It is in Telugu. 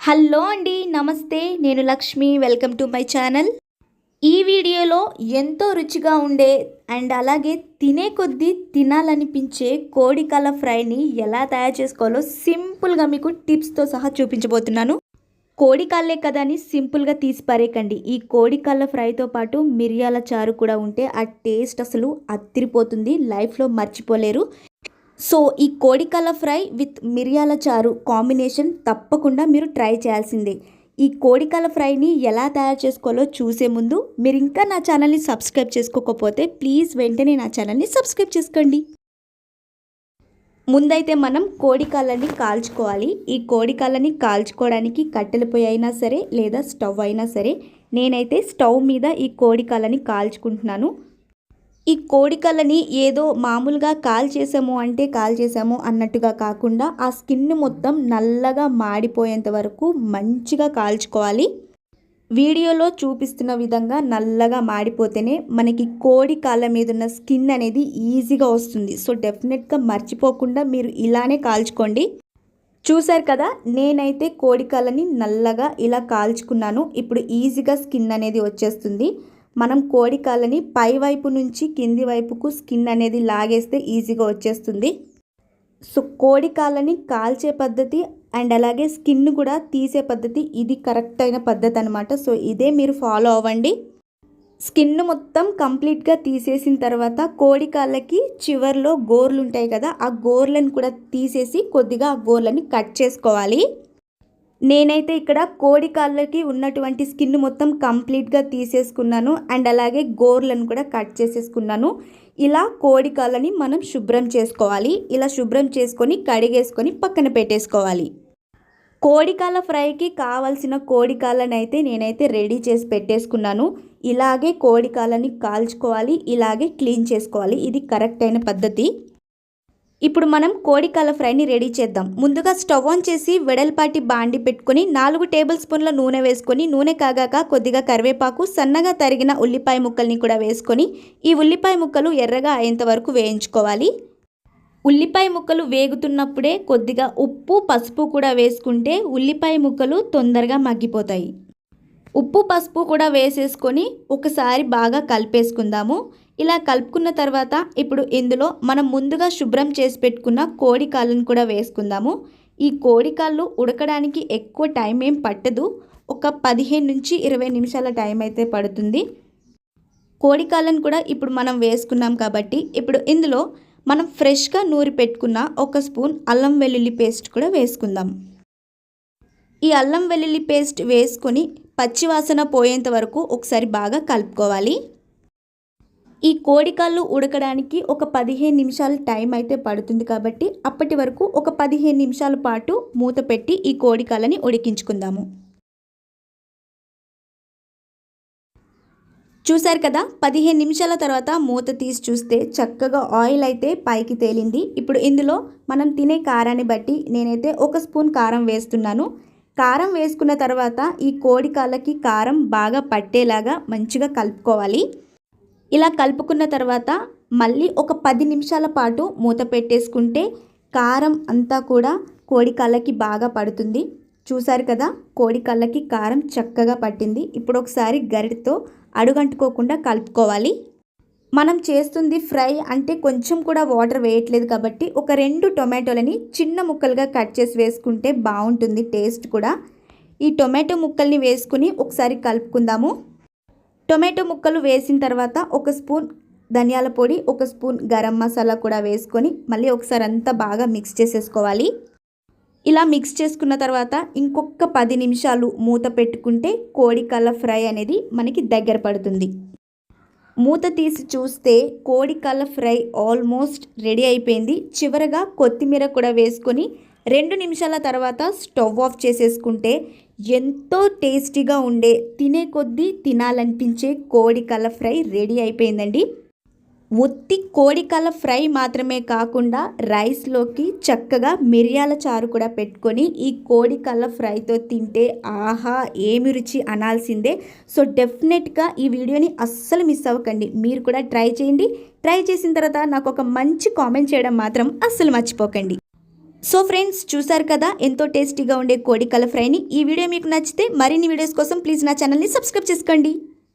హలో అండి, నమస్తే. నేను Lakshmi. Welcome to my channel. ఈ వీడియోలో ఎంతో రుచిగా ఉండే అండ్ అలాగే తినే కొద్దీ తినాలనిపించే కోడికాల ఫ్రైని ఎలా తయారు చేసుకోవాలో సింపుల్గా మీకు టిప్స్తో సహా చూపించబోతున్నాను. కోడికాళ్ళే కదా అని సింపుల్గా తీసి పరేకండి. ఈ కోడికాళ్ళ ఫ్రైతో పాటు మిరియాల చారు కూడా ఉంటే ఆ టేస్ట్ అసలు అత్తిరిపోతుంది, లైఫ్లో మర్చిపోలేరు. సో ఈ కోడికాల ఫ్రై విత్ మిరియాల చారు కాంబినేషన్ తప్పకుండా మీరు ట్రై చేయాల్సిందే. ఈ కోడికాల ఫ్రైని ఎలా తయారు చేసుకోవాలో చూసే ముందు మీరు ఇంకా నా ఛానల్ని సబ్స్క్రైబ్ చేసుకోకపోతే ప్లీజ్ వెంటనే నా ఛానల్ని సబ్స్క్రైబ్ చేసుకోండి. ముందైతే మనం కోడికాలని కాల్చుకోవాలి. ఈ కోడికాలని కాల్చుకోవడానికి కట్టెల పొయ్యి అయినా సరే లేదా స్టవ్ అయినా సరే, నేనైతే స్టవ్ మీద ఈ కోడికాలని కాల్చుకుంటున్నాను. ఈ కోడికలని ఏదో మామూలుగా కాల్ చేసాము అన్నట్టుగా కాకుండా ఆ స్కిన్ మొత్తం నల్లగా మాడిపోయేంత వరకు మంచిగా కాల్చుకోవాలి. వీడియోలో చూపిస్తున్న విధంగా నల్లగా మాడిపోతేనే మనకి కోడి కాళ్ళ మీద ఉన్న స్కిన్ అనేది ఈజీగా వస్తుంది. సో డెఫినెట్గా మర్చిపోకుండా మీరు ఇలానే కాల్చుకోండి. చూసారు కదా, నేనైతే కోడికాలని నల్లగా ఇలా కాల్చుకున్నాను. ఇప్పుడు ఈజీగా స్కిన్ అనేది వచ్చేస్తుంది. మనం కోడికాలని పై వైపు నుంచి కింది వైపుకు స్కిన్ అనేది లాగేస్తే ఈజీగా వచ్చేస్తుంది. సో కోడికాలని కాల్చే పద్ధతి అండ్ అలాగే స్కిన్ కూడా తీసే పద్ధతి ఇది కరెక్ట్ అయిన పద్ధతి అనమాట. సో ఇదే మీరు ఫాలో అవ్వండి. స్కిన్ మొత్తం కంప్లీట్గా తీసేసిన తర్వాత కోడికాళ్ళకి చివర్లో గోర్లు ఉంటాయి కదా, ఆ గోర్లను కూడా తీసేసి కొద్దిగా ఆ గోర్లని కట్ చేసుకోవాలి. నేనైతే ఇక్కడ కోడికాళ్ళకి ఉన్నటువంటి స్కిన్ మొత్తం కంప్లీట్గా తీసేసుకున్నాను అండ్ అలాగే గోర్లను కూడా కట్ చేసేసుకున్నాను. ఇలా కోడికాళ్ళని మనం శుభ్రం చేసుకోవాలి. ఇలా శుభ్రం చేసుకొని కడిగేసుకొని పక్కన పెట్టేసుకోవాలి. కోడికాళ్ళ ఫ్రైకి కావాల్సిన కోడికాళ్ళని అయితే నేనైతే రెడీ చేసి పెట్టేసుకున్నాను. ఇలాగే కోడికాళ్ళని కాల్చుకోవాలి, ఇలాగే క్లీన్ చేసుకోవాలి. ఇది కరెక్ట్ అయిన పద్ధతి. ఇప్పుడు మనం కోడికాల ఫ్రైని రెడీ చేద్దాం. ముందుగా స్టవ్ ఆన్ చేసి వెడల్పాటి బాండి పెట్టుకొని 4 టేబుల్ స్పూన్ల నూనె వేసుకొని, నూనె కాగాక కొద్దిగా కరివేపాకు, సన్నగా తరిగిన ఉల్లిపాయ ముక్కల్ని కూడా వేసుకొని ఈ ఉల్లిపాయ ముక్కలు ఎర్రగా అయ్యేంత వరకు వేయించుకోవాలి. ఉల్లిపాయ ముక్కలు వేగుతున్నప్పుడే కొద్దిగా ఉప్పు, పసుపు కూడా వేసుకుంటే ఉల్లిపాయ ముక్కలు తొందరగా మగ్గిపోతాయి. ఉప్పు, పసుపు కూడా వేసేసుకొని ఒకసారి బాగా కలిపేసుకుందాము. ఇలా కలుపుకున్న తర్వాత ఇప్పుడు ఇందులో మనం ముందుగా శుభ్రం చేసి పెట్టుకున్న కోడికాళ్ళను కూడా వేసుకుందాము. ఈ కోడికాళ్ళు ఉడకడానికి ఎక్కువ టైం ఏం పట్టదు, ఒక 15 నుంచి 20 నిమిషాల టైం అయితే పడుతుంది. కోడికాళ్ళను కూడా ఇప్పుడు మనం వేసుకున్నాం కాబట్టి ఇప్పుడు ఇందులో మనం ఫ్రెష్గా నూరి పెట్టుకున్న 1 స్పూన్ అల్లం వెల్లుల్లి పేస్ట్ కూడా వేసుకుందాం. ఈ అల్లం వెల్లుల్లి పేస్ట్ వేసుకొని పచ్చివాసన పోయేంత వరకు ఒకసారి బాగా కలుపుకోవాలి. ఈ కోడికాళ్ళు ఉడకడానికి ఒక 15 నిమిషాలు టైం అయితే పడుతుంది కాబట్టి అప్పటి వరకు ఒక 15 నిమిషాల పాటు మూత పెట్టి ఈ కోడికాళ్ళని ఉడికించుకుందాము. చూసారు కదా, 15 నిమిషాల తర్వాత మూత తీసి చూస్తే చక్కగా ఆయిల్ అయితే పైకి తేలింది. ఇప్పుడు ఇందులో మనం తినే కారాన్ని బట్టి నేనైతే 1 స్పూన్ కారం వేస్తున్నాను. కారం వేసుకున్న తర్వాత ఈ కోడికాళ్ళకి కారం బాగా పట్టేలాగా మంచిగా కలుపుకోవాలి. ఇలా కలుపుకున్న తర్వాత మళ్ళీ ఒక 10 నిమిషాల పాటు మూత పెట్టేసుకుంటే కారం అంతా కూడా కోడికాళ్ళకి బాగా పడుతుంది. చూసారు కదా, కోడికాళ్ళకి కారం చక్కగా పట్టింది. ఇప్పుడు ఒకసారి గరిటెతో అడుగంటుకోకుండా కలుపుకోవాలి. మనం చేస్తుంది ఫ్రై అంటే కొంచెం కూడా వాటర్ వేయట్లేదు కాబట్టి ఒక 2 టొమాటోలని చిన్న ముక్కలుగా కట్ చేసి వేసుకుంటే బాగుంటుంది టేస్ట్ కూడా. ఈ టొమాటో ముక్కల్ని వేసుకుని ఒకసారి కలుపుకుందాము. టొమాటో ముక్కలు వేసిన తర్వాత 1 స్పూన్ ధనియాల పొడి, 1 స్పూన్ గరం మసాలా కూడా వేసుకొని మళ్ళీ ఒకసారి అంతా బాగా మిక్స్ చేసేసుకోవాలి. ఇలా మిక్స్ చేసుకున్న తర్వాత ఇంకొక 10 నిమిషాలు మూత పెట్టుకుంటే కోడికాళ్ళ ఫ్రై అనేది మనకి దగ్గర పడుతుంది. మూత తీసి చూస్తే కోడికాళ్ళ ఫ్రై ఆల్మోస్ట్ రెడీ అయిపోయింది. చివరగా కొత్తిమీర కూడా వేసుకొని 2 నిమిషాల తర్వాత స్టవ్ ఆఫ్ చేసేసుకుంటే ఎంతో టేస్టీగా ఉండే తినే కొద్దీ తినాలనిపించే కోడికాళ్ళ ఫ్రై రెడీ అయిపోయిందండి. ఒత్తి కోడికాళ్ళ ఫ్రై మాత్రమే కాకుండా రైస్లోకి చక్కగా మిరియాల చారు కూడా పెట్టుకొని ఈ కోడికాళ్ళ ఫ్రైతో తింటే ఆహా ఏమి రుచి అనాల్సిందే. సో డెఫినెట్గా ఈ వీడియోని అస్సలు మిస్ అవ్వకండి. మీరు కూడా ట్రై చేయండి. ట్రై చేసిన తర్వాత నాకు ఒక మంచి కామెంట్ చేయడం మాత్రం అస్సలు మర్చిపోకండి. సో ఫ్రెండ్స్ చూసారు కదా ఎంతో టేస్టీగా ఉండే కోడి కల ఫ్రైని. ఈ వీడియో మీకు నచ్చితే మరిన్ని వీడియోస్ కోసం ప్లీజ్ నా ఛానల్ని సబ్స్క్రైబ్ చేసుకోండి.